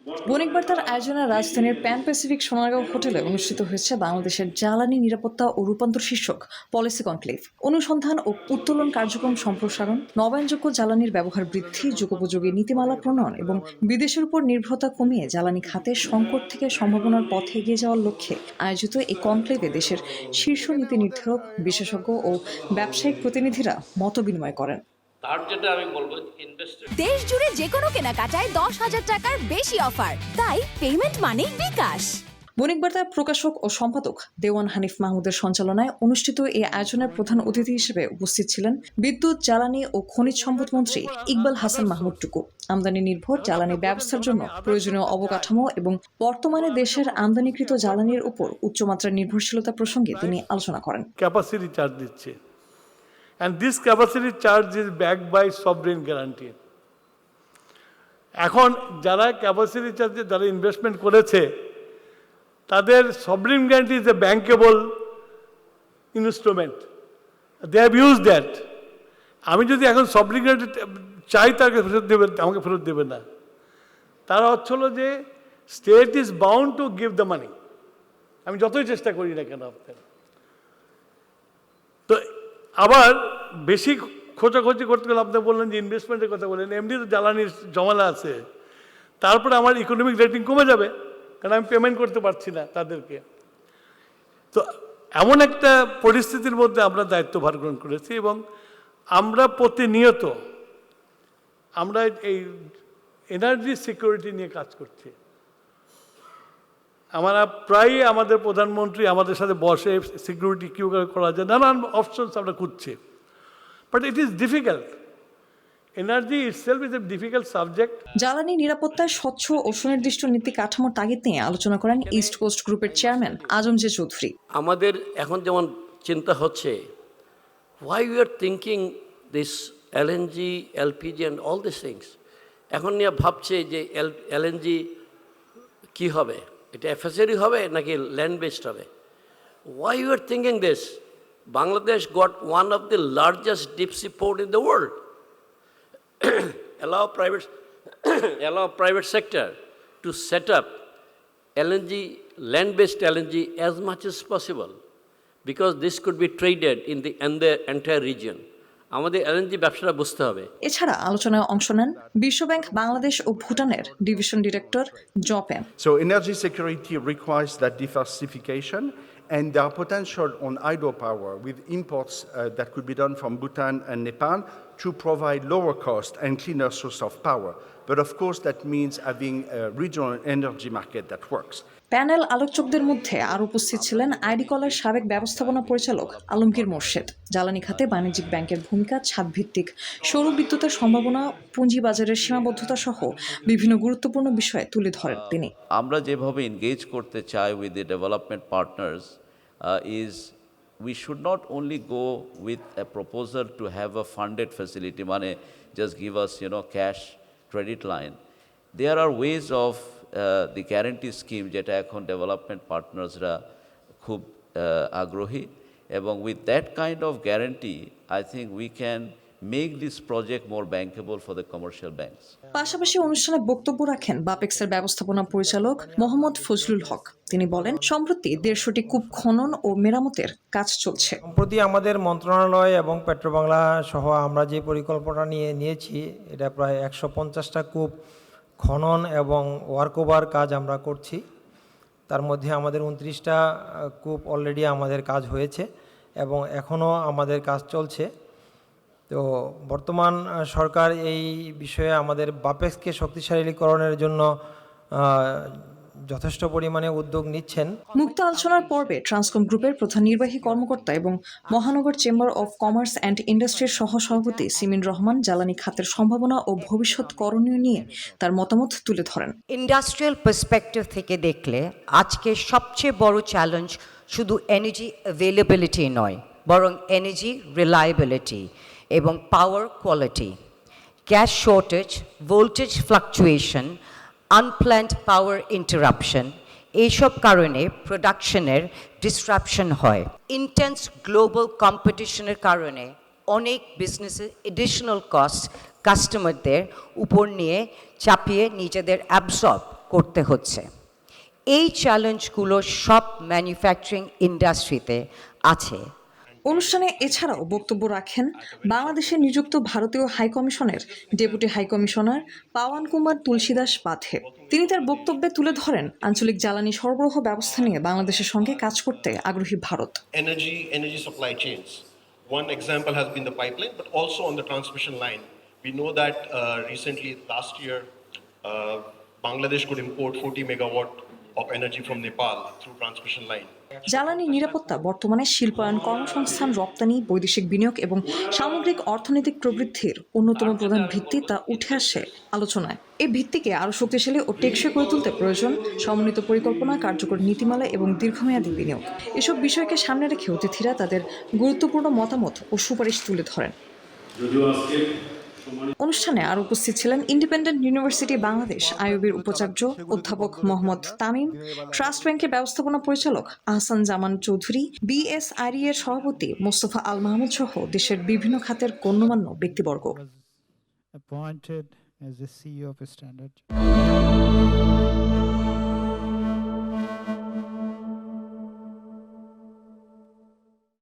বণিক বার্তার আয়োজনে রাজধানীর প্যান প্যাসিফিক সোনারগাঁও হোটেলে অনুষ্ঠিত হয়েছে বাংলাদেশের জ্বালানি নিরাপত্তা ও রূপান্তর শীর্ষক পলিসি কনক্লেভ। অনুসন্ধান ও উত্তোলন কার্যক্রম সম্প্রসারণ, নবায়নযোগ্য জ্বালানির ব্যবহার বৃদ্ধি, যুগোপযোগী নীতিমালা প্রণয়ন এবং বিদেশের উপর নির্ভরতা কমিয়ে জ্বালানি খাতে সংকট থেকে সম্ভাবনার পথে এগিয়ে যাওয়ার লক্ষ্যে আয়োজিত এই কনক্লেভে দেশের শীর্ষ নীতি নির্ধারক, বিশেষজ্ঞ ও ব্যবসায়িক প্রতিনিধিরা মতবিনিময় করেন। দেশ জুড়ে যে কোনো কেনাকাটায় 10,000 টাকার বেশি অফার, তাই পেমেন্ট মানেই বিকাশ। বণিক বার্তার প্রকাশক ও সম্পাদক দেওয়ান হানিফ মাহমুদের সঞ্চালনায় অনুষ্ঠিত এই আয়োজনের প্রধান অতিথি হিসেবে উপস্থিত ছিলেন বিদ্যুৎ, জ্বালানি ও খনিজ সম্পদ মন্ত্রী ইকবাল হাসান মাহমুদ টুকু। আমদানি নির্ভর জ্বালানি ব্যবস্থার জন্য প্রয়োজনীয় অবকাঠামো এবং বর্তমানে দেশের আমদানিকৃত জ্বালানির উপর উচ্চমাত্রার নির্ভরশীলতা প্রসঙ্গে তিনি আলোচনা করেন। ক্যাপাসিটি চার্জ দিচ্ছে, and this capacity charge is backed by sovereign guarantee. এখন যারা ক্যাপাসিটি চার্জে যারা ইনভেস্টমেন্ট করেছে তাদের sovereign guarantee is a bankable instrument, they have use that. আমি যদি এখন সভরেন গ্যারান্টি চাই তাকে ফেরত দেবে, আমাকে ফেরত দেবে না। তার অর্থ হলো যে state is bound to give the money, আমি যতই চেষ্টা করি না কেন আপনার। তো আবার বেশি খোঁজাখুঁজি করতে গেলে আপনি বললেন যে ইনভেস্টমেন্টের কথা বললেন, এমনি তো জ্বালানির জমালা আছে, তারপরে আমার ইকোনমিক রেটিং কমে যাবে কারণ আমি পেমেন্ট করতে পারছি না তাদেরকে। তো এমন একটা পরিস্থিতির মধ্যে আমরা দায়িত্বভার গ্রহণ করেছি এবং আমরা প্রতিনিয়ত আমরা এই এনার্জি সিকিউরিটি নিয়ে কাজ করছি। আমরা প্রায়ই আমাদের প্রধানমন্ত্রী আমাদের সাথে বসে সিকিউরিটি কিউ করা যায়, নানান অপশনস আমরা খুঁজছি, but it is difficult. Energy itself is a difficult subject. জ্বালানি নিরাপত্তায় স্বচ্ছ ও সুনির্দিষ্ট নীতি কাঠামোর তাগিদ নিয়ে আলোচনা করেন ইস্ট কোস্ট গ্রুপের চেয়ারম্যান আজম জে চৌধুরী। আমাদের এখন যেমন চিন্তা হচ্ছে, why we are thinking this LNG, LPG and all these things, এখন নিয়ে ভাবছে যে LNG কি হবে, এটা FSRU হবে নাকি ল্যান্ড বেসড হবে। Why you are thinking this? Bangladesh got one of the largest deep sea port in the world. allow private sector to set up LNG, land-based LNG as much as possible, because this could be traded in the entire region. আমাদের LNG ব্যবসাটা বুঝতে হবে। এছাড়া আলোচনায় অংশ নেন বিশ্বব্যাংক বাংলাদেশ ও ভুটানের ডিভিশন ডিরেক্টর জপেন। So energy security requires that diversification, and there are potential on hydropower with imports that could be done from Bhutan and Nepal to provide lower cost and cleaner source of power. But of course that means having a regional energy market that works. Panel আলোচকদের মধ্যে আর উপস্থিত ছিলেন ID কলের সাবেক ব্যবস্থাপনা পরিচালক আলমগীর মোর্শেদ। জ্বালানি খাতে বাণিজ্যিক ব্যাংকের ভূমিকা, ছাদভিত্তিক সৌর বিদ্যুতের সম্ভাবনা, পুঁজিবাজারের সীমাবদ্ধতা সহ বিভিন্ন গুরুত্বপূর্ণ বিষয়ে তুলে ধরেন তিনি। আমরা যেভাবে এনগেজ করতে চাই with the development partners is we should not only go with a proposal to have a funded facility, মানে just give us cash credit line. There are ways of the guarantee scheme যেটা এখন development পার্টনার্সরা খুব আগ্রহী, এবং with that kind of guarantee I think we can make this project more bankable for the commercial banks. পাশাপাশি অনুষ্ঠানে বক্তব্য রাখেন বাপেক্সের ব্যবস্থাপনা পরিচালক মোহাম্মদ ফজলুল হক। তিনি বলেন, সম্প্রতি 150টি কূপ খনন ও মেরামতের কাজ চলছে। সম্প্রতি আমাদের মন্ত্রণালয় এবং পেট্রোবাংলা সহ আমরা যে পরিকল্পনা নিয়েছি, এটা প্রায় 150টা কূপ খনন এবং ওয়ার্কওভার কাজ আমরা করছি। তার মধ্যে আমাদের 29টা কূপ অলরেডি আমাদের কাজ হয়েছে এবং এখনও আমাদের কাজ চলছে। তো বর্তমান সরকার এই বিষয়ে আমাদের বাপেক্সকে শক্তিশালীকরণের জন্য যথেষ্ট পরিমাণে উদ্যোগ নিচ্ছেন। মুক্ত আলোচনার পর্বে ট্রান্সকম গ্রুপের প্রধান নির্বাহী কর্মকর্তা এবং মহানগর চেম্বার অব কমার্স অ্যান্ড ইন্ডাস্ট্রির সহসভাপতি সিমিন রহমান জ্বালানি খাতের সম্ভাবনা ও ভবিষ্যৎ করণীয় নিয়ে তার মতামত তুলে ধরেন। ইন্ডাস্ট্রিয়াল পার্সপেক্টিভ থেকে দেখলে আজকে সবচেয়ে বড় চ্যালেঞ্জ শুধু এনার্জি অ্যাভেলেবিলিটি নয়, বরং এনার্জি রিলায়েবিলিটি এবং power quality. Gas shortage, voltage fluctuation, unplanned power interruption, এইসব কারণে প্রোডাকশনের ডিসরাপশন হয়। ইন্টেন্স গ্লোবাল কম্পিটিশনের কারণে অনেক বিজনেসে এডিশনাল কস্ট কাস্টমারদের উপর নিয়ে চাপিয়ে নিজেদের অ্যাবসর্ব করতে হচ্ছে। এই চ্যালেঞ্জগুলো সব ম্যানুফ্যাকচারিং ইন্ডাস্ট্রিতে আছে। অনুষ্ঠানে এছাড়াও বক্তব্য রাখেন বাংলাদেশে নিযুক্ত ভারতীয় হাইকমিশনের ডেপুটি হাইকমিশনার পাওয়ান কুমার তুলসীদাস পাধে। তিনি তার বক্তব্যে তুলে ধরেন আঞ্চলিক জ্বালানি সরবরাহ ব্যবস্থা নিয়ে বাংলাদেশের সঙ্গে কাজ করতে আগ্রহী Bharat. Energy supply chains. One example has been the pipeline, but also on the transmission line. We know that recently, last year, Bangladesh could import 40 megawatt of energy from Nepal through transmission line. জ্বালানি নিরাপত্তা বর্তমানে শিল্পায়ন, কর্মসংস্থান, রপ্তানি, বৈদেশিক বিনিয়োগ এবং সামগ্রিক অর্থনৈতিক প্রবৃদ্ধির অন্যতম প্রধান ভিত্তি, তা উঠে আসে আলোচনায়। এই ভিত্তিকে আরও শক্তিশালী ও টেকসই করে তুলতে প্রয়োজন সমন্বিত পরিকল্পনা, কার্যকর নীতিমালা এবং দীর্ঘমেয়াদী বিনিয়োগ। এসব বিষয়কে সামনে রেখে অতিথিরা তাদের গুরুত্বপূর্ণ মতামত ও সুপারিশ তুলে ধরেন। অনুষ্ঠানে আরও উপস্থিত ছিলেন ইন্ডিপেন্ডেন্ট ইউনিভার্সিটি বাংলাদেশ আইইউবির উপাচার্য অধ্যাপক মোহাম্মদ তামিম, ট্রাস্ট ব্যাংকের ব্যবস্থাপনা পরিচালক আহসান জামান চৌধুরী, বিএসআরই এর সভাপতি মোস্তফা আল মাহমুদ সহ দেশের বিভিন্ন খাতের গণ্যমান্য ব্যক্তিবর্গ। Appointed as the CEO of Standard.